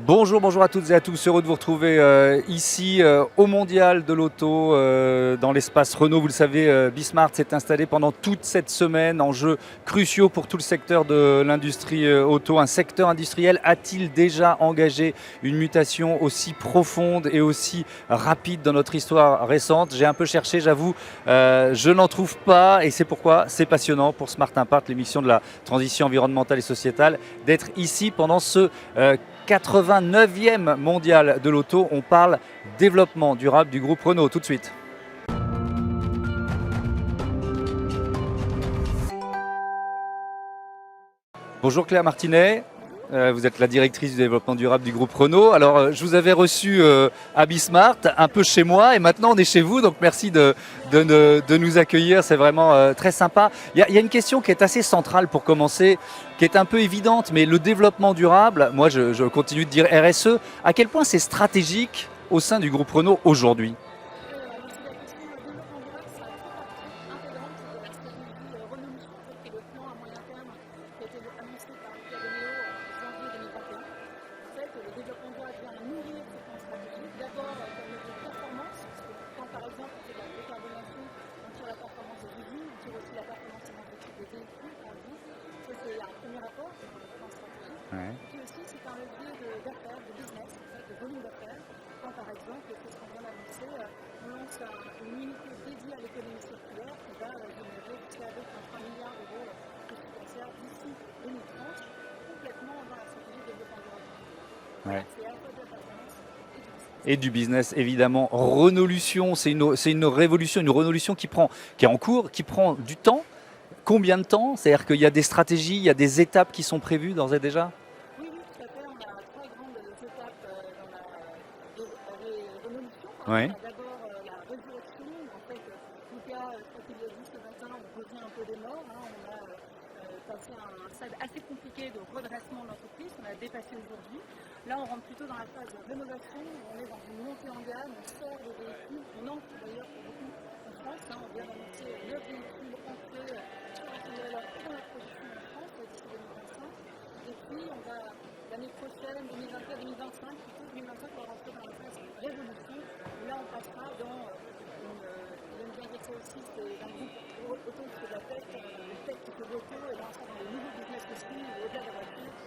Bonjour, bonjour à toutes et à tous, heureux de vous retrouver ici au Mondial de l'Auto, dans l'espace Renault. Vous le savez, Bismart s'est installé pendant toute cette semaine, enjeux cruciaux pour tout le secteur de l'industrie auto. Un secteur industriel a-t-il déjà engagé une mutation aussi profonde et aussi rapide dans notre histoire récente? J'ai un peu cherché, j'avoue, je n'en trouve pas et c'est pourquoi c'est passionnant pour Smart Impact, l'émission de la transition environnementale et sociétale, d'être ici pendant ce 89e mondial de l'auto. On parle développement durable du groupe Renault. Tout de suite. Bonjour Claire Martinet. Vous êtes la directrice du développement durable du groupe Renault. Alors, je vous avais reçu à Bismart, un peu chez moi, et maintenant on est chez vous, donc merci de nous accueillir, c'est vraiment très sympa. Il y a une question qui est assez centrale pour commencer, qui est un peu évidente, mais le développement durable, moi je continue de dire RSE, à quel point c'est stratégique au sein du groupe Renault aujourd'hui? Ouais. Ouais. Et du business, évidemment. Renolution, c'est une révolution, une renolution qui est en cours, qui prend du temps. Combien de temps? C'est-à-dire qu'il y a des stratégies, il y a des étapes qui sont prévues d'ores et déjà? Oui.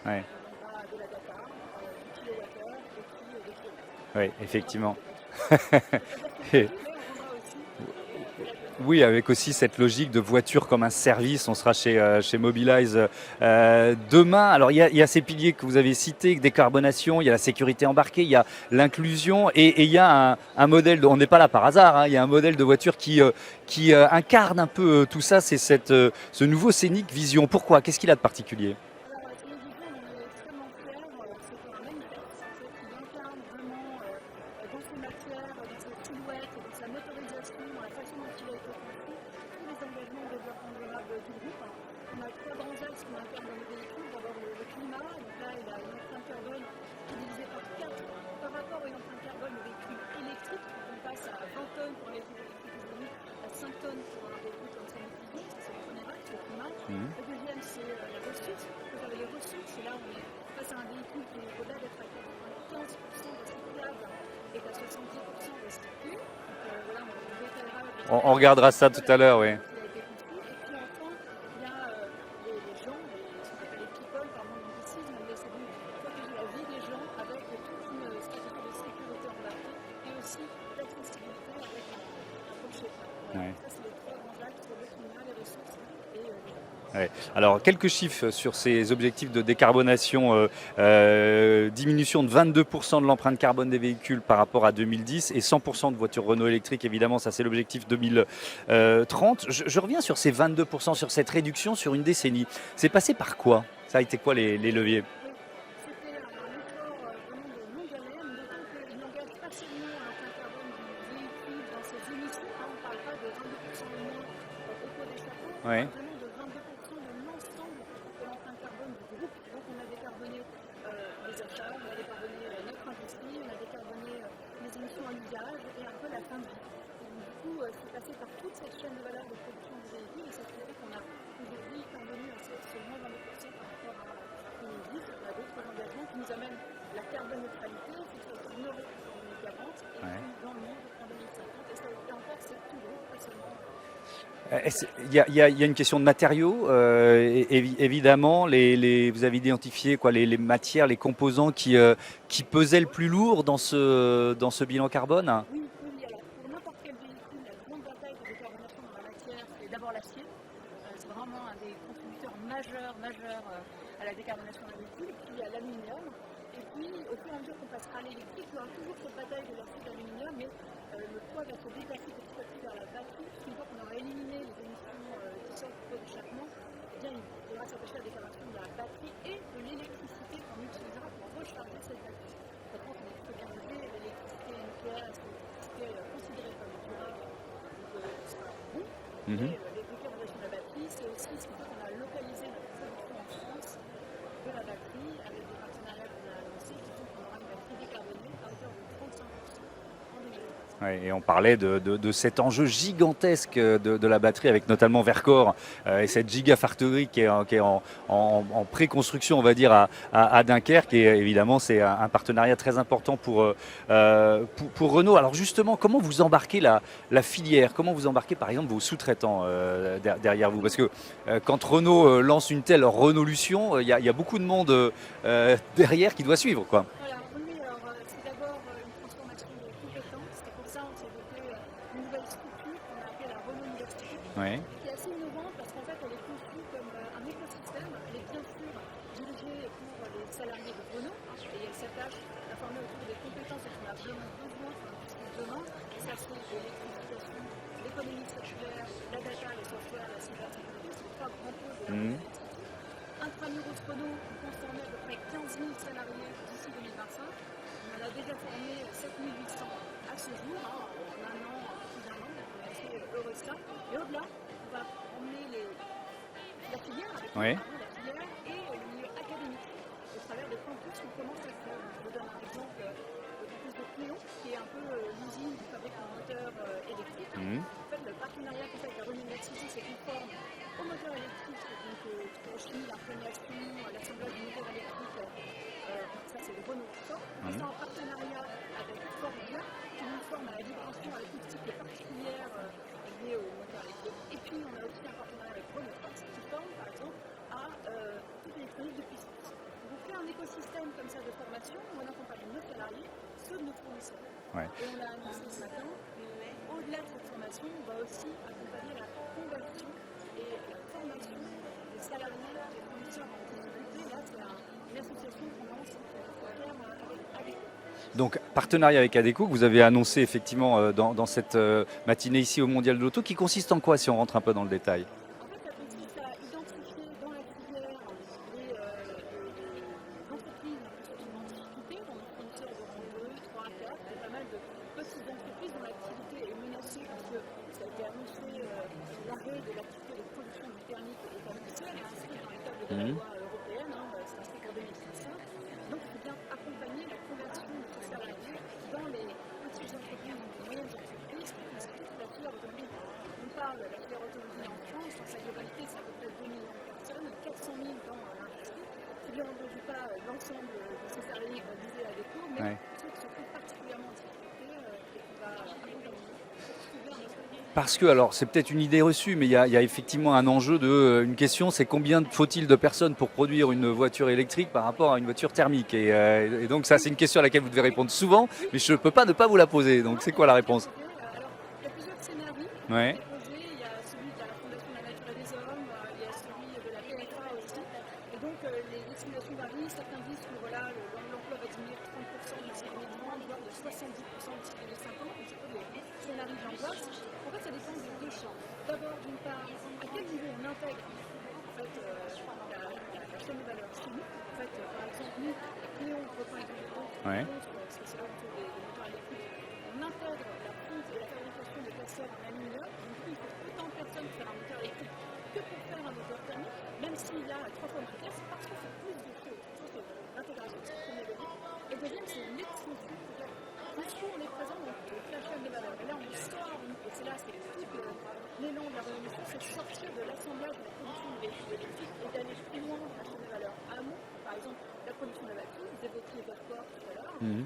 Ouais. Oui, effectivement. Oui, avec aussi cette logique de voiture comme un service. On sera chez Mobilize demain. Alors, il y a ces piliers que vous avez cités, décarbonation, il y a la sécurité embarquée, il y a l'inclusion et il y a un modèle, on n'est pas là par hasard, hein, il y a un modèle de voiture qui incarne un peu tout ça, c'est ce nouveau Scénic Vision. Pourquoi? Qu'est-ce qu'il a de particulier? Mhm. On regardera ça tout à l'heure, oui. Ouais. Ouais. Alors, quelques chiffres sur ces objectifs de décarbonation. Diminution de 22% de l'empreinte carbone des véhicules par rapport à 2010 et 100% de voitures Renault électriques, évidemment, ça c'est l'objectif 2030. Je reviens sur ces 22%, sur cette réduction sur une décennie. C'est passé par quoi? Ça a été quoi les leviers? Ouais. la carbone neutralité, c'est sur en Europe en 2040 et Ouais. puis dans le monde en 2050. Et encore, c'est tout long, pas seulement. Il y a une question de matériaux, évidemment. Vous avez identifié quoi, les matières, les composants qui pesaient le plus lourd dans ce bilan carbone. Oui, oui, oui. Alors, pour n'importe quel véhicule, la grande bataille de décarbonation dans la matière, c'est d'abord l'acier. C'est vraiment un des contributeurs majeurs à la décarbonation d'un véhicule. Et puis, il y a l'aluminium. Et puis, au fur et à mesure qu'on passera à l'électrique, il y aura toujours cette bataille de l'acier et de l'aluminium, mais le poids va se déplacer petit à petit vers la batterie. Une fois qu'on aura éliminé les émissions qui sortent du pot d'échappement, eh bien, il faudra s'attacher à la décarbonation de la batterie et de l'électricité qu'on utilisera pour recharger cette batterie. Par contre, on est très bien levé, l'électricité nucléaire, l'électricité considérée comme durable, donc ce sera bon. Mhm. Et les décarbonation de la batterie, c'est aussi ce qui fait qu'on a localisé notre production en France de la batterie avec des partenariats qu'on a annoncés qui font qu'on aura une batterie décarbonée à hauteur de 35% en 2020. Ouais, et on parlait de cet enjeu gigantesque de la batterie avec notamment Vercor et cette gigafactory qui est en pré-construction, on va dire, à Dunkerque. Et évidemment, c'est un partenariat très important pour Renault. Alors justement, comment vous embarquez la filière? Comment vous embarquez par exemple vos sous-traitants derrière vous? Parce que quand Renault lance une telle Renaulution, il y a beaucoup de monde derrière qui doit suivre, quoi. Voilà, oui, alors c'est d'abord une transformation de compétences. C'est pour ça qu'on s'est doté d'une nouvelle structure qu'on a appelée la Renault Université, Ouais. qui est assez innovante parce qu'en fait elle est conçue comme un écosystème. Elle est bien sûr dirigée pour les salariés de Renault et elle s'attache à former autour des compétences dont on a vraiment besoin pour l'industrie de demain. Et ça c'est de l'électrification, l'économie circulaire, la data, le software, la cybersécurité. C'est trois grands pôles de la Mhm. électricité. Intramuros Renault, on compte former à peu près 15 000 salariés d'ici 2025. On en a déjà formé 7 800 à ce jour, en un an, plus d'un an, donc on est assez heureux de ça. Et au-delà, on va emmener la filière avec nous, Ouais. la filière et le milieu académique au travers des campus qu'on commence à faire. Je vous donne un exemple du campus de Cléon, qui est un peu l'usine qui fabrique un moteur électrique. Mhm. En fait, le partenariat qu'on fait avec la Renault University, c'est qu'on forme au moteur électrique, donc pour chimie, l'imprégnation, l'assemblage du moteur électrique, ça c'est le Renault Sport. On fait ça en partenariat avec Forvia, qui nous forme à la vibration acoustique particulière liée au moteur électrique. Et puis on a aussi un partenariat avec Renault Fox, qui forme par exemple à toute l'électronique de puissance. Donc on fait un écosystème comme ça de formation où on accompagne nos salariés, ceux de nos fournisseurs. Ouais. Et on l'a annoncé ce matin, mais au-delà de cette formation, on va aussi accompagner la conversion et la formation des salariés des fournisseurs en difficulté. Là, c'est une association qu'on lance à terme avec eux. Donc, partenariat avec ADECO que vous avez annoncé effectivement dans cette matinée ici au Mondial de l'Auto, qui consiste en quoi si on rentre un peu dans le détail? En fait, ça consiste à identifier dans la filière les entreprises qui sont en difficulté, dans nos fournisseurs de rang 2, 3, 4, et pas mal de petites entreprises dont l'activité est menacée parce que ça a été annoncé l'arrêt de l'activité de production du thermique est annoncé, elle est inscrite dans les tables de la loi européenne, c'est inscrit pour 2035. Donc, il faut bien accompagner la conversion de ces salariés dans les petites entreprises ou les moyennes entreprises qui constituent la filière automobile. On parle de la filière automobile en France, dans sa globalité, c'est à peu près 2 millions de personnes, 400 000 dans l'industrie. C'est bien entendu pas l'ensemble de ces salariés qu'on disait à défaut, mais Ouais. ceux qui se trouvent particulièrement en difficulté et qu'on va accompagner pour trouver un autre. Parce que, alors, c'est peut-être une idée reçue, mais il y a effectivement un enjeu une question, c'est combien faut-il de personnes pour produire une voiture électrique par rapport à une voiture thermique? Et donc, ça, c'est une question à laquelle vous devez répondre souvent, mais je ne peux pas ne pas vous la poser. Donc, c'est quoi la réponse? Alors, il y a plusieurs scénarios Ouais. déposés. Il y a celui de la Fondation de la nature et des hommes, il y a celui de la PFA aussi. Et donc, les estimations varient. Certains disent que voilà, l'emploi va diminuer de 30% d'ici 2030, voire de 70% d'ici 2050. Donc, c'est pas des scénarios d'angoisse. En fait, ça dépend de deux champs. D'abord, d'une part, à quel niveau on intègre en fait, la chaîne de valeur chez nous. En fait, par exemple, nous, à Cléon, on reprend avec les autres, Ouais. parce que c'est là où on fait des moteurs électriques, on intègre la fonte et la fabrication de cassettes en aluminium. Donc, il faut autant de personnes pour faire un moteur électrique que pour faire un moteur thermique, même s'il y a 3 fois moins de pièces, parce que c'est plus de choses. Ça, c'est l'intégration, c'est le premier levier. Et le deuxième, c'est l'extension. Dessus, on est présent dans toute la chaîne de valeur. Et là, on sort, et c'est là, c'est toute l'élan de la révolution, c'est de sortir de l'assemblage de la production de véhicules électriques et d'aller plus loin dans la chaîne de valeur amont, par exemple la production de la batterie, vous évoquiez Vercors tout à l'heure, Mhm.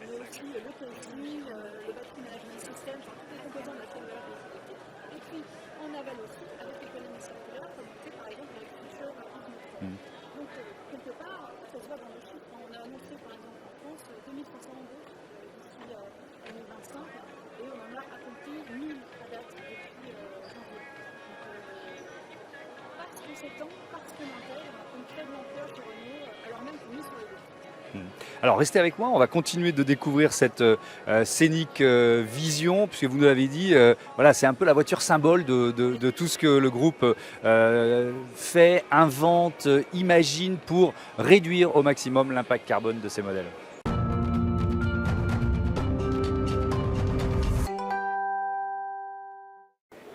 mais aussi le casing, le battery management system, enfin, tous les composants de la chaîne de valeur des véhicules électriques. Et puis en aval aussi, avec l'économie circulaire, comme on fait par exemple l'agriculture en Mhm. donc, quelque part, ça se voit dans les chiffres. On a annoncé, par exemple, en France, 2300 embauches d'ici 2025 et on en a accompli 1000 à date depuis janvier. Donc, parce qu'on s'étend, parce qu'on intègre, on crée de l'emploi chez Renault, alors même qu'on mise sur les deux. Alors restez avec moi, on va continuer de découvrir cette Scénic Vision, puisque vous nous l'avez dit, voilà, c'est un peu la voiture symbole de tout ce que le groupe fait, invente, imagine pour réduire au maximum l'impact carbone de ces modèles.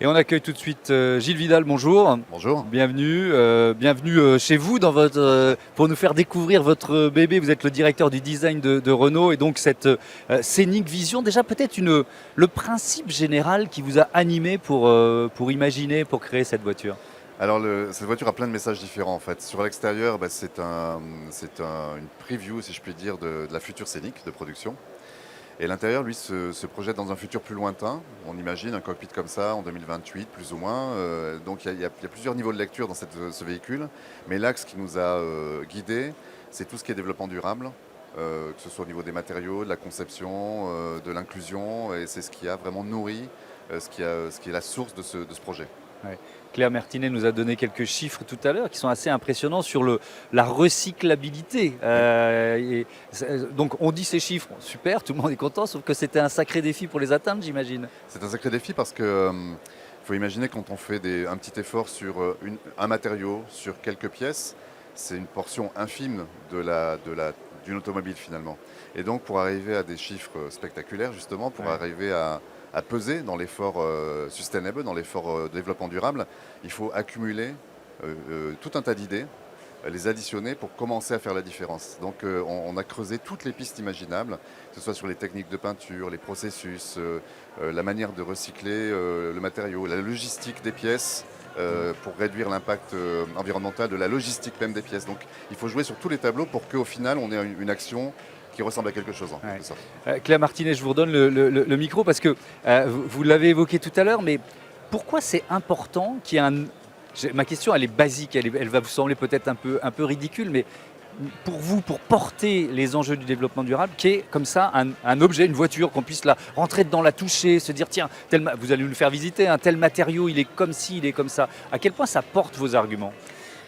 Et on accueille tout de suite Gilles Vidal, bonjour. Bonjour. Bienvenue, bienvenue chez vous dans pour nous faire découvrir votre bébé. Vous êtes le directeur du design de Renault et donc cette Scénic Vision. Déjà peut-être le principe général qui vous a animé pour imaginer, pour créer cette voiture. Alors cette voiture a plein de messages différents en fait. Sur l'extérieur, c'est une preview, si je puis dire, de la future Scénic de production. Et l'intérieur, lui, se projette dans un futur plus lointain. On imagine un cockpit comme ça en 2028, plus ou moins. Donc il y a plusieurs niveaux de lecture dans ce véhicule. Mais l'axe qui nous a guidés, c'est tout ce qui est développement durable, que ce soit au niveau des matériaux, de la conception, de l'inclusion. Et c'est ce qui a vraiment nourri ce qui est la source de ce projet. Ouais. Claire Mertinet nous a donné quelques chiffres tout à l'heure qui sont assez impressionnants sur la recyclabilité. Donc on dit ces chiffres, super, tout le monde est content, sauf que c'était un sacré défi pour les atteindre, j'imagine. C'est un sacré défi parce que faut imaginer quand on fait un petit effort sur un matériau, sur quelques pièces, c'est une portion infime d'une automobile finalement. Et donc pour arriver à des chiffres spectaculaires justement, pour arriver à peser dans l'effort sustainable, dans l'effort développement durable, il faut accumuler tout un tas d'idées, les additionner pour commencer à faire la différence. Donc on a creusé toutes les pistes imaginables, que ce soit sur les techniques de peinture, les processus, la manière de recycler le matériau, la logistique des pièces, pour réduire l'impact environnemental de la logistique même des pièces. Donc il faut jouer sur tous les tableaux pour qu'au final on ait une action qui ressemble à quelque chose en quelque sorte. Claire Martinet, je vous redonne le micro parce que vous l'avez évoqué tout à l'heure, mais pourquoi c'est important qu'il y ait ma question, elle est basique, elle va vous sembler peut-être un peu ridicule, mais pour vous, pour porter les enjeux du développement durable, qui est comme ça un objet, une voiture, qu'on puisse la rentrer dedans, la toucher, se dire tiens, vous allez nous le faire visiter, un tel matériau, il est comme ci, il est comme ça. À quel point ça porte vos arguments ?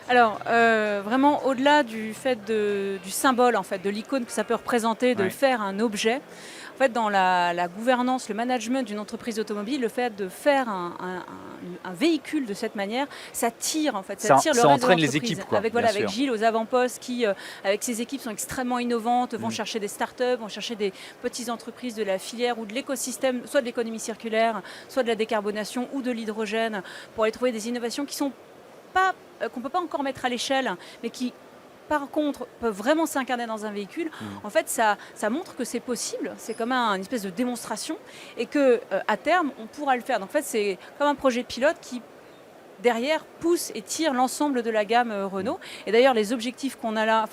Alors, vraiment, au-delà du fait du symbole, en fait, de l'icône que ça peut représenter, de le faire un objet, en fait, dans la gouvernance, le management d'une entreprise automobile, le fait de faire un véhicule de cette manière, ça tire, en fait, ça tire le ça reste de entraîne les l'entreprise. équipes, quoi, avec Gilles aux avant-postes qui, avec ses équipes, sont extrêmement innovantes, vont chercher des startups, vont chercher des petites entreprises de la filière ou de l'écosystème, soit de l'économie circulaire, soit de la décarbonation ou de l'hydrogène, pour aller trouver des innovations qui sont qu'on ne peut pas encore mettre à l'échelle, mais qui, par contre, peuvent vraiment s'incarner dans un véhicule. En fait, ça montre que c'est possible, c'est comme une espèce de démonstration, et qu'à terme, on pourra le faire. Donc, en fait, c'est comme un projet pilote qui, derrière, pousse et tire l'ensemble de la gamme Renault. Et d'ailleurs, les objectifs qu'on a là,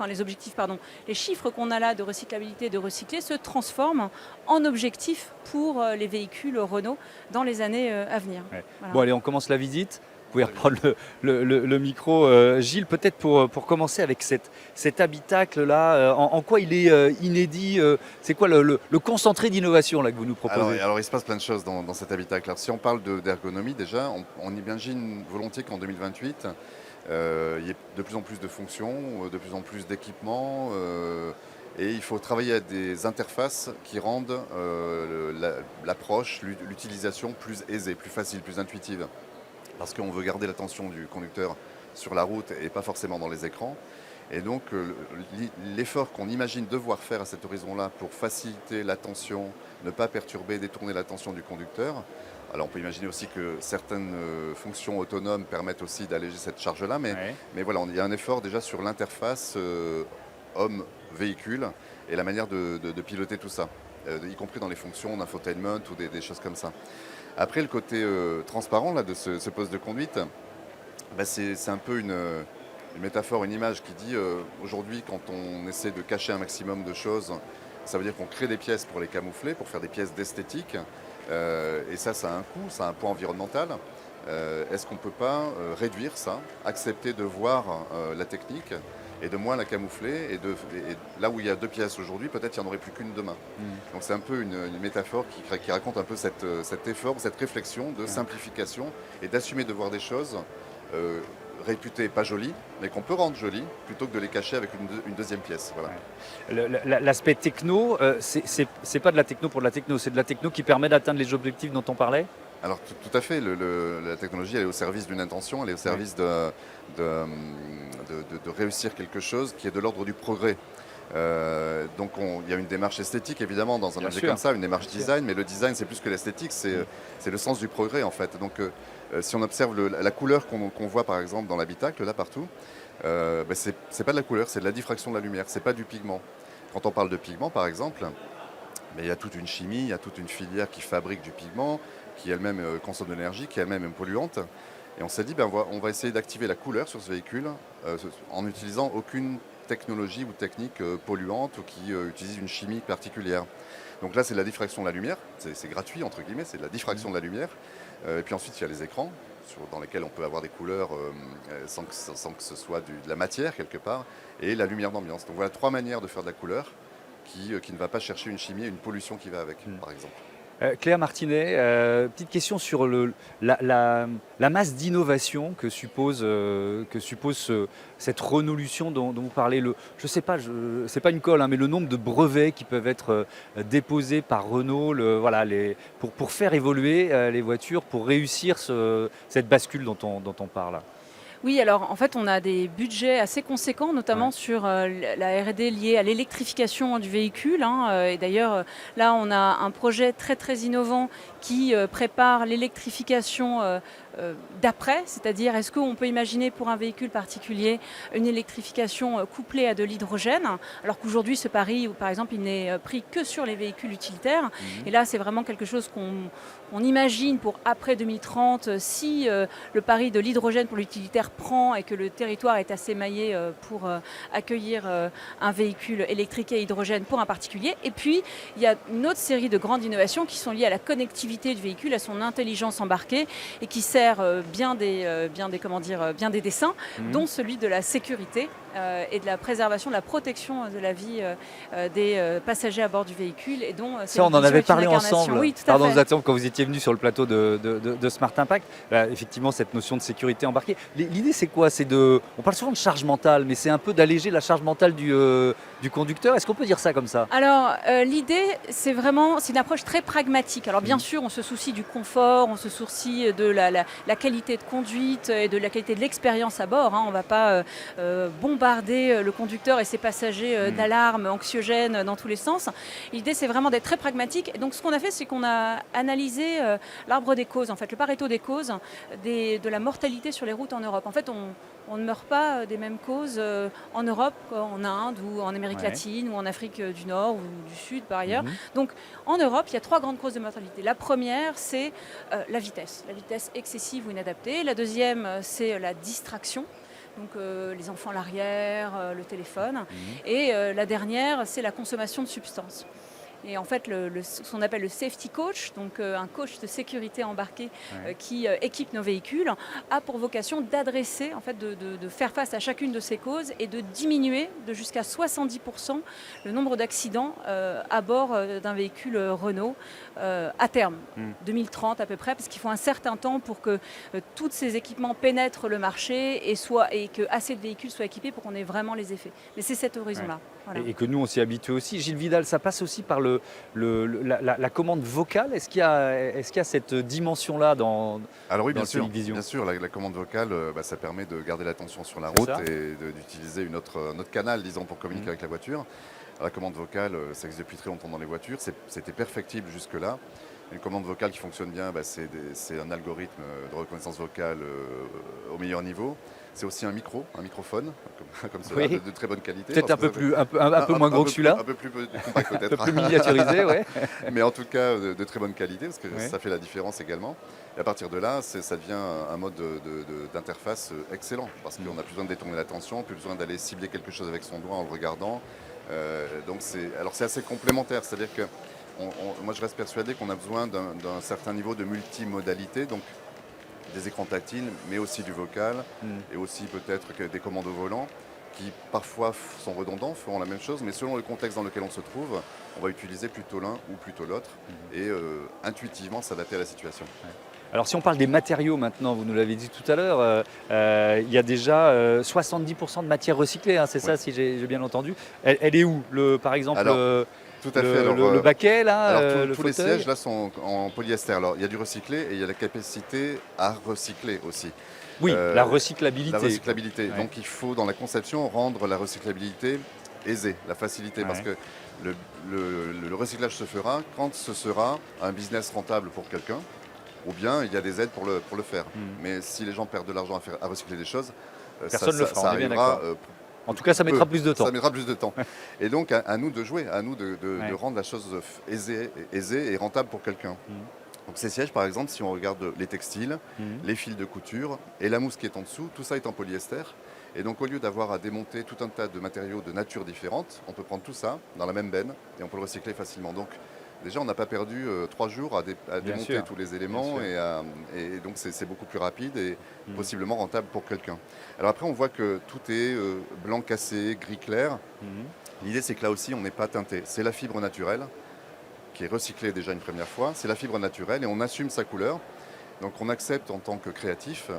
les chiffres qu'on a là de recyclabilité et de recycler se transforment en objectifs pour les véhicules Renault dans les années à venir. Ouais. Voilà. Bon, allez, on commence la visite. Vous pouvez reprendre le micro. Gilles, peut-être pour commencer avec cet habitacle-là, en quoi il est inédit, c'est quoi le concentré d'innovation là, que vous nous proposez ? Alors il se passe plein de choses dans cet habitacle. Alors, si on parle d'ergonomie déjà, on imagine volontiers qu'en 2028, il y ait de plus en plus de fonctions, de plus en plus d'équipements, et il faut travailler à des interfaces qui rendent l'approche, l'utilisation plus aisée, plus facile, plus intuitive. Parce qu'on veut garder l'attention du conducteur sur la route et pas forcément dans les écrans. Et donc l'effort qu'on imagine devoir faire à cet horizon-là pour faciliter l'attention, ne pas perturber, détourner l'attention du conducteur. Alors on peut imaginer aussi que certaines fonctions autonomes permettent aussi d'alléger cette charge-là, mais voilà, il y a un effort déjà sur l'interface homme-véhicule et la manière de piloter tout ça, y compris dans les fonctions d'infotainment ou des choses comme ça. Après, le côté transparent là, de ce poste de conduite, bah, c'est un peu une métaphore, une image qui dit aujourd'hui, quand on essaie de cacher un maximum de choses, ça veut dire qu'on crée des pièces pour les camoufler, pour faire des pièces d'esthétique. Et ça a un coût, ça a un poids environnemental. Est-ce qu'on ne peut pas réduire ça, accepter de voir la technique et de moins la camoufler et là où il y a 2 pièces aujourd'hui, peut-être il n'y en aurait plus qu'une demain. Donc c'est un peu une métaphore qui raconte un peu cet effort, cette réflexion de simplification et d'assumer de voir des choses réputées pas jolies, mais qu'on peut rendre jolies, plutôt que de les cacher avec une deuxième pièce. Voilà. L'aspect techno, c'est pas de la techno pour de la techno, c'est de la techno qui permet d'atteindre les objectifs dont on parlait. Alors tout à fait, la technologie elle est au service d'une intention, elle est au service de réussir quelque chose qui est de l'ordre du progrès. Donc il y a une démarche esthétique évidemment dans un Bien objet sûr. comme ça, une démarche design, mais le design c'est plus que l'esthétique, c'est le sens du progrès en fait. Donc si on observe la couleur qu'on voit par exemple dans l'habitacle là partout, c'est pas de la couleur, c'est de la diffraction de la lumière, c'est pas du pigment. Quand on parle de pigment par exemple, mais il y a toute une chimie, il y a toute une filière qui fabrique du pigment, qui elle-même consomme de l'énergie, qui elle-même est polluante. Et on s'est dit, on va essayer d'activer la couleur sur ce véhicule en n'utilisant aucune technologie ou technique polluante ou qui utilise une chimie particulière. Donc là, c'est de la diffraction de la lumière, c'est gratuit, entre guillemets, c'est de la diffraction de la lumière. Et puis ensuite, il y a les écrans dans lesquels on peut avoir des couleurs sans que ce soit de la matière quelque part, et la lumière d'ambiance. Donc voilà 3 manières de faire de la couleur qui ne va pas chercher une chimie et une pollution qui va avec, par exemple. Cléa Martinet, petite question sur la masse d'innovation que suppose cette renolution dont vous parlez. Je ne sais pas, c'est pas une colle, hein, mais le nombre de brevets qui peuvent être déposés par Renault pour faire évoluer les voitures, pour réussir cette bascule dont on parle. Oui, alors en fait, on a des budgets assez conséquents, notamment Ouais. sur la R&D liée à l'électrification du véhicule. Et d'ailleurs, là, on a un projet très très innovant qui prépare l'électrification d'après, c'est-à-dire est-ce qu'on peut imaginer pour un véhicule particulier une électrification couplée à de l'hydrogène, alors qu'aujourd'hui ce pari, par exemple, il n'est pris que sur les véhicules utilitaires. Et là, c'est vraiment quelque chose qu'on imagine pour après 2030, si le pari de l'hydrogène pour l'utilitaire prend et que le territoire est assez maillé pour accueillir un véhicule électrique et hydrogène pour un particulier. Et puis, il y a une autre série de grandes innovations qui sont liées à la connectivité du véhicule, à son intelligence embarquée et qui sert bien des dessins, dont celui de la sécurité et de la préservation, de la protection de la vie des passagers à bord du véhicule. Et dont Ça, on en avait parlé ensemble. Oui, tout à Pardon de fait. vous interrompre, quand vous étiez venu sur le plateau de Smart Impact. Effectivement, cette notion de sécurité embarquée. L'idée, c'est quoi? On parle souvent de charge mentale, mais c'est un peu d'alléger la charge mentale du conducteur. Est-ce qu'on peut dire ça comme ça? Alors, l'idée, c'est une approche très pragmatique. Alors, bien sûr, on se soucie du confort, on se soucie de la qualité de conduite et de la qualité de l'expérience à bord. On ne va pas bombarder le conducteur et ses passagers d'alarmes anxiogènes dans tous les sens. L'idée, c'est vraiment d'être très pragmatique. Et donc, ce qu'on a fait, c'est qu'on a analysé l'arbre des causes, en fait, le Pareto des causes de la mortalité sur les routes en Europe. En fait, on ne meurt pas des mêmes causes en Europe qu'en Inde ou en Amérique latine ou en Afrique du Nord ou du Sud par ailleurs. Donc en Europe, il y a 3 grandes causes de mortalité. La première, c'est la vitesse excessive ou inadaptée. La deuxième, c'est la distraction. Donc les enfants à l'arrière, le téléphone. Et la dernière, c'est la consommation de substances. Et en fait, ce qu'on appelle le safety coach, donc un coach de sécurité embarqué qui équipe nos véhicules, a pour vocation d'adresser, en fait, de faire face à chacune de ces causes et de diminuer de jusqu'à 70% le nombre d'accidents à bord d'un véhicule Renault à terme, 2030 à peu près, parce qu'il faut un certain temps pour que tous ces équipements pénètrent le marché et que assez de véhicules soient équipés pour qu'on ait vraiment les effets. Mais c'est cet horizon-là. Voilà. Et que nous, on s'y habitue aussi. Gilles Vidal, ça passe aussi par la commande vocale. Est-ce qu'il y a cette dimension-là dans Alors oui, dans bien sûr. Vision? Bien sûr, la commande vocale, ça permet de garder l'attention sur la C'est route ça. et d'utiliser notre canal, disons, pour communiquer avec la voiture. Alors, la commande vocale, ça existe depuis très longtemps dans les voitures. C'était perfectible jusque-là. Une commande vocale qui fonctionne bien, c'est un algorithme de reconnaissance vocale au meilleur niveau. C'est aussi un microphone, comme cela, Oui. de très bonne qualité. Peut-être un parce peu, que ça fait- un peu moins gros que celui-là, Un peu plus compact un peu peut-être. plus miniaturisé, ouais. Mais en tout cas de très bonne qualité, parce que Ouais. ça fait la différence également. Et à partir de là, ça devient un mode d'interface excellent, parce qu'on n'a plus besoin de détourner l'attention, plus besoin d'aller cibler quelque chose avec son doigt en le regardant. Donc c'est assez complémentaire, c'est-à-dire que moi je reste persuadé qu'on a besoin d'un certain niveau de multimodalité, donc des écrans tactiles, mais aussi du vocal, et aussi peut-être que des commandes au volant, qui parfois sont redondants, feront la même chose, mais selon le contexte dans lequel on se trouve, on va utiliser plutôt l'un ou plutôt l'autre, et intuitivement s'adapter à la situation. Alors si on parle des matériaux maintenant, vous nous l'avez dit tout à l'heure, il y a déjà 70% de matière recyclée, hein, c'est ça Oui. si j'ai bien entendu. Elle est où par exemple, Alors, Tout à fait. le baquet là, Alors, le tous les fauteuil sièges là sont en polyester. Alors, il y a du recyclé et il y a la capacité à recycler aussi. Oui, Euh, la recyclabilité. La recyclabilité. Ouais. Donc, il faut dans la conception rendre la recyclabilité aisée, la facilité, Ouais. parce que le recyclage se fera quand ce sera un business rentable pour quelqu'un, ou bien il y a des aides pour le faire. Mais si les gens perdent de l'argent à recycler des choses, Personne ne le fera, ça on est bien arrivera. d'accord. En tout cas, ça mettra plus de temps. Ça mettra plus de temps. Et donc, à nous de jouer, à nous de Ouais. rendre la chose aisée et rentable pour quelqu'un. Donc, ces sièges, par exemple, si on regarde les textiles, les fils de couture et la mousse qui est en dessous, tout ça est en polyester. Et donc, au lieu d'avoir à démonter tout un tas de matériaux de nature différente, on peut prendre tout ça dans la même benne et on peut le recycler facilement. Donc, déjà, on n'a pas perdu 3 jours à démonter sûr. tous les éléments et donc c'est beaucoup plus rapide et possiblement rentable pour quelqu'un. Alors après, on voit que tout est blanc cassé, gris clair. L'idée, c'est que là aussi, on n'est pas teinté. C'est la fibre naturelle qui est recyclée déjà une première fois. C'est la fibre naturelle et on assume sa couleur. Donc on accepte en tant que créatif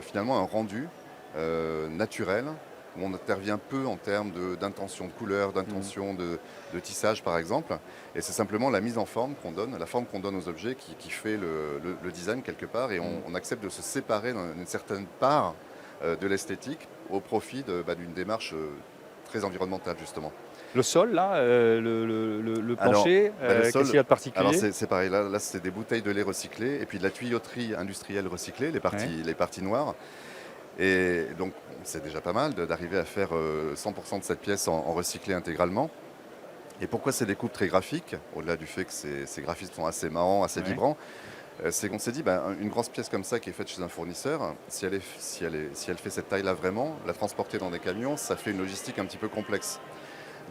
finalement un rendu naturel où on intervient peu en termes d'intention de couleur, d'intention de tissage par exemple. Et c'est simplement la mise en forme qu'on donne, la forme qu'on donne aux objets qui fait le design quelque part. Et on accepte de se séparer d'une certaine part de l'esthétique au profit d'une démarche très environnementale justement. Le sol, là, le plancher, Le sol, qu'est-ce qu'il y a de particulier? alors c'est pareil, là c'est des bouteilles de lait recyclées et puis de la tuyauterie industrielle recyclée, les parties noires. Et donc c'est déjà pas mal d'arriver à faire 100% de cette pièce en recyclé intégralement. Et pourquoi c'est des coupes très graphiques, au-delà du fait que ces graphismes sont assez marrants, assez vibrants, c'est qu'on s'est dit, une grosse pièce comme ça qui est faite chez un fournisseur, si elle fait cette taille-là vraiment, la transporter dans des camions, ça fait une logistique un petit peu complexe.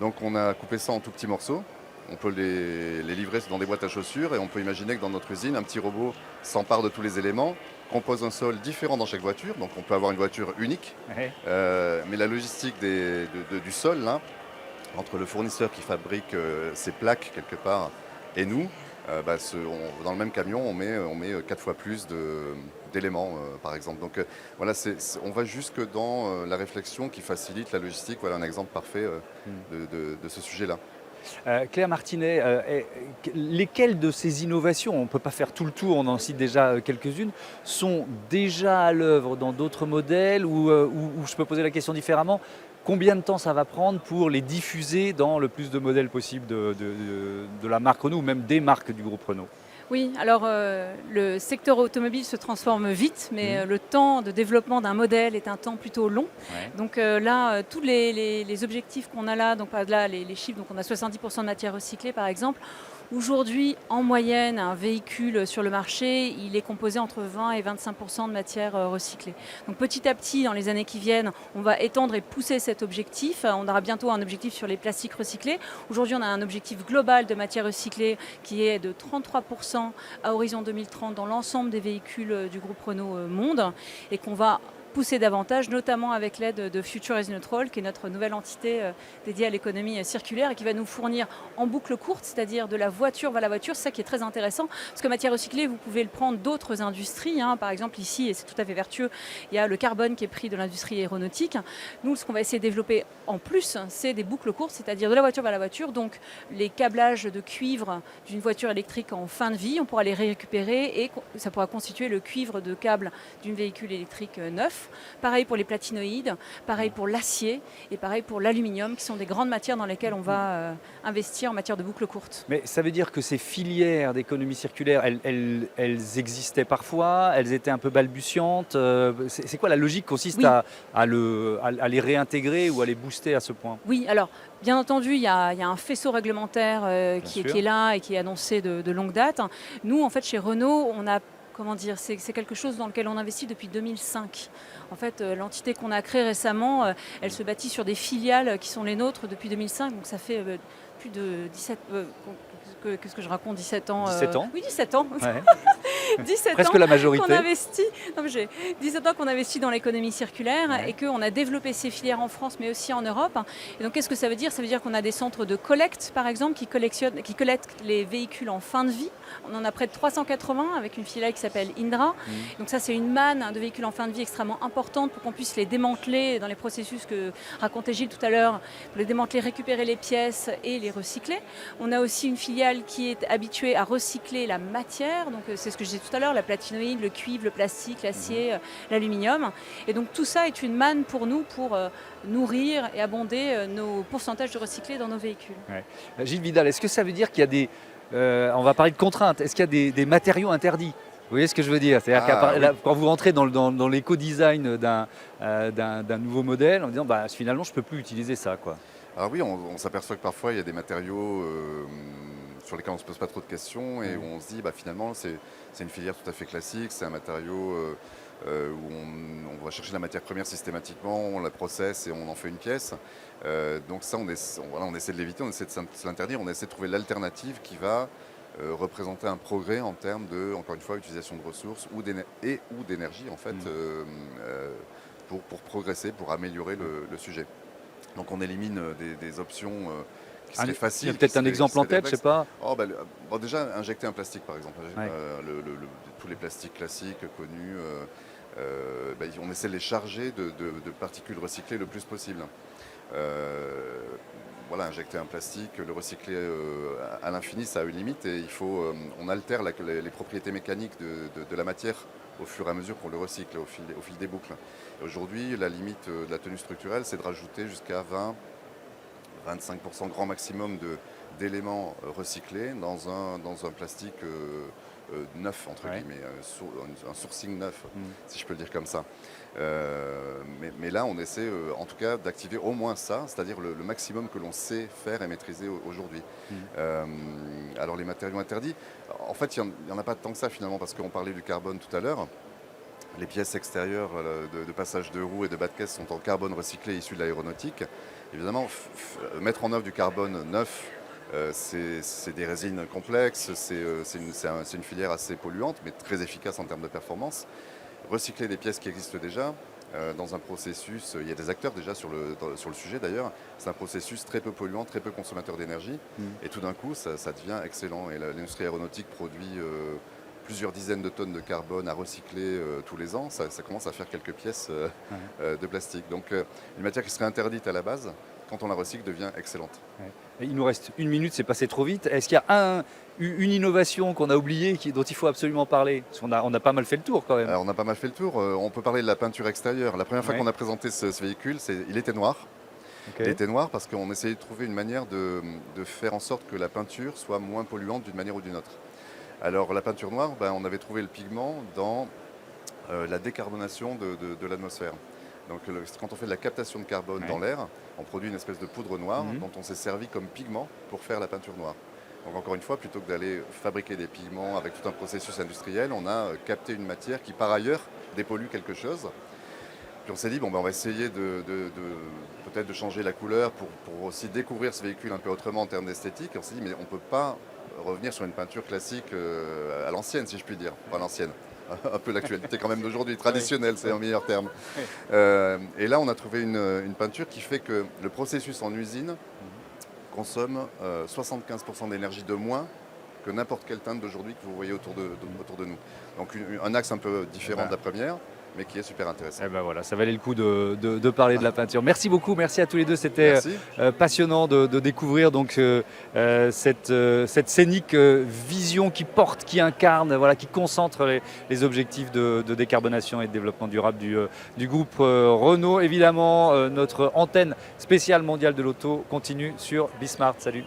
Donc on a coupé ça en tout petits morceaux, on peut les livrer dans des boîtes à chaussures et on peut imaginer que dans notre usine, un petit robot s'empare de tous les éléments, compose un sol différent dans chaque voiture, donc on peut avoir une voiture unique, mais la logistique du sol, là, entre le fournisseur qui fabrique ses plaques quelque part et nous, dans le même camion, on met 4 fois plus d'éléments, par exemple. Donc voilà, on va jusque dans la réflexion qui facilite la logistique. Voilà un exemple parfait de ce sujet-là. Claire Martinet, lesquelles de ces innovations, on ne peut pas faire tout le tour, on en cite déjà quelques-unes, sont déjà à l'œuvre dans d'autres modèles ou je peux poser la question différemment, combien de temps ça va prendre pour les diffuser dans le plus de modèles possible de la marque Renault ou même des marques du groupe Renault? Oui, alors le secteur automobile se transforme vite, mais le temps de développement d'un modèle est un temps plutôt long. Donc là, tous les objectifs qu'on a là, donc là les chiffres, donc on a 70% de matière recyclée par exemple. Aujourd'hui, en moyenne, un véhicule sur le marché, il est composé entre 20 et 25% de matière recyclée. Donc petit à petit, dans les années qui viennent, on va étendre et pousser cet objectif. On aura bientôt un objectif sur les plastiques recyclés. Aujourd'hui, on a un objectif global de matière recyclée qui est de 33% à horizon 2030 dans l'ensemble des véhicules du groupe Renault Monde et qu'on va pousser davantage, notamment avec l'aide de Future is Neutral, qui est notre nouvelle entité dédiée à l'économie circulaire et qui va nous fournir en boucle courte, c'est-à-dire de la voiture vers la voiture. C'est ça qui est très intéressant, parce que matière recyclée, vous pouvez le prendre d'autres industries. Par exemple ici, et c'est tout à fait vertueux, il y a le carbone qui est pris de l'industrie aéronautique. Nous, ce qu'on va essayer de développer en plus, c'est des boucles courtes, c'est-à-dire de la voiture vers la voiture. Donc les câblages de cuivre d'une voiture électrique en fin de vie, on pourra les récupérer et ça pourra constituer le cuivre de câble d'un véhicule électrique neuf. neuf. Pareil pour les platinoïdes, pareil pour l'acier et pareil pour l'aluminium, qui sont des grandes matières dans lesquelles on va investir en matière de boucle courte. Mais ça veut dire que ces filières d'économie circulaire, elles existaient parfois, elles étaient un peu balbutiantes. C'est quoi la logique qui consiste Oui. à les réintégrer ou à les booster à ce point? Oui, alors bien entendu, il y a un faisceau réglementaire qui sûr. est là et qui est annoncé de longue date. Nous, en fait, chez Renault, on a, comment dire, c'est quelque chose dans lequel on investit depuis 2005. En fait, l'entité qu'on a créée récemment, elle se bâtit sur des filiales qui sont les nôtres depuis 2005, donc ça fait plus de 17... Qu'est-ce que je raconte, 17 ans 17 ans? Oui, 17 ans. Ouais. 17 Presque ans la majorité. qu'on investit. Non, mais j'ai 17 ans qu'on investit dans l'économie circulaire Ouais. et qu'on a développé ces filières en France, mais aussi en Europe. Et donc, qu'est-ce que ça veut dire? Ça veut dire qu'on a des centres de collecte, par exemple, qui collectent les véhicules en fin de vie. On en a près de 380 avec une filiale qui s'appelle Indra. Donc ça, c'est une manne de véhicules en fin de vie extrêmement importante pour qu'on puisse les démanteler dans les processus que racontait Gilles tout à l'heure, pour les démanteler, récupérer les pièces et les recycler. On a aussi une filiale qui est habituée à recycler la matière. Donc c'est ce que je disais tout à l'heure, la platinoïde, le cuivre, le plastique, l'acier, l'aluminium. Et donc tout ça est une manne pour nous pour nourrir et abonder nos pourcentages de recyclés dans nos véhicules. Ouais. Gilles Vidal, est-ce que ça veut dire qu'il y a des... on va parler de contraintes. Est-ce qu'il y a des matériaux interdits? Vous voyez ce que je veux dire? C'est-à-dire oui. quand vous rentrez dans l'éco-design d'un nouveau modèle, en disant bah, finalement je ne peux plus utiliser ça, quoi. Alors oui, on s'aperçoit que parfois il y a des matériaux sur lesquels on ne se pose pas trop de questions et où on se dit bah, finalement c'est une filière tout à fait classique, c'est un matériau où on va chercher la matière première systématiquement, on la processe et on en fait une pièce. Donc ça, on essaie de l'éviter, on essaie de se l'interdire, on essaie de trouver l'alternative qui va représenter un progrès en termes de, encore une fois, utilisation de ressources ou d'énergie en fait, pour progresser, pour améliorer le sujet. Donc on élimine des options qui seraient faciles. Il y a peut-être un exemple en tête, je ne sais pas. Bon, déjà, injecter un plastique par exemple. Ouais. Tous les plastiques classiques connus, on essaie de les charger de particules recyclées le plus possible. Voilà, injecter un plastique, le recycler à l'infini, ça a une limite et on altère les propriétés mécaniques de la matière au fur et à mesure qu'on le recycle, au fil des boucles. Aujourd'hui, la limite de la tenue structurelle, c'est de rajouter jusqu'à 20-25% grand maximum d'éléments recyclés dans un plastique neuf, entre guillemets, un sourcing neuf, si je peux le dire comme ça. Mais là, on essaie en tout cas d'activer au moins ça, c'est-à-dire le maximum que l'on sait faire et maîtriser aujourd'hui. Alors les matériaux interdits, en fait, il n'y en a pas tant que ça finalement, parce qu'on parlait du carbone tout à l'heure. Les pièces extérieures de passage de roues et de bas de caisse sont en carbone recyclé issu de l'aéronautique. Évidemment, mettre en œuvre du carbone neuf, c'est des résines complexes, c'est une filière assez polluante, mais très efficace en termes de performance. Recycler des pièces qui existent déjà, dans un processus, il y a des acteurs déjà sur le sujet d'ailleurs, c'est un processus très peu polluant, très peu consommateur d'énergie, et tout d'un coup, ça devient excellent. Et l'industrie aéronautique produit plusieurs dizaines de tonnes de carbone à recycler tous les ans, ça commence à faire quelques pièces de plastique. Donc une matière qui serait interdite à la base, quand on la recycle, devient excellente. Ouais. Il nous reste une minute, c'est passé trop vite. Est-ce qu'il y a une innovation qu'on a oubliée, dont il faut absolument parler? Parce qu'on a pas mal fait le tour quand même. On a pas mal fait le tour. On peut parler de la peinture extérieure. La première fois Ouais. qu'on a présenté ce véhicule, il était noir. Okay. Il était noir parce qu'on essayait de trouver une manière de faire en sorte que la peinture soit moins polluante d'une manière ou d'une autre. Alors la peinture noire, on avait trouvé le pigment dans la décarbonation de l'atmosphère. Donc quand on fait de la captation de carbone dans l'air, on produit une espèce de poudre noire dont on s'est servi comme pigment pour faire la peinture noire. Donc encore une fois, plutôt que d'aller fabriquer des pigments avec tout un processus industriel, on a capté une matière qui par ailleurs dépollue quelque chose. Puis on s'est dit, on va essayer peut-être de changer la couleur pour aussi découvrir ce véhicule un peu autrement en termes d'esthétique. On s'est dit, mais on ne peut pas revenir sur une peinture classique à l'ancienne, si je puis dire. Enfin, l'ancienne. Un peu l'actualité quand même d'aujourd'hui, traditionnelle, c'est un meilleur terme. Et là, on a trouvé une peinture qui fait que le processus en usine consomme 75% d'énergie de moins que n'importe quelle teinte d'aujourd'hui que vous voyez autour de nous. Donc un axe un peu différent de la première, mais qui est super intéressant. Eh ben voilà, ça valait le coup de parler de la peinture. Merci beaucoup, merci à tous les deux. C'était Merci. passionnant de découvrir donc cette scénique vision qui porte, qui incarne, voilà, qui concentre les objectifs de décarbonation et de développement durable du groupe Renault. Évidemment, notre antenne spéciale mondiale de l'auto continue sur Bismart. Salut.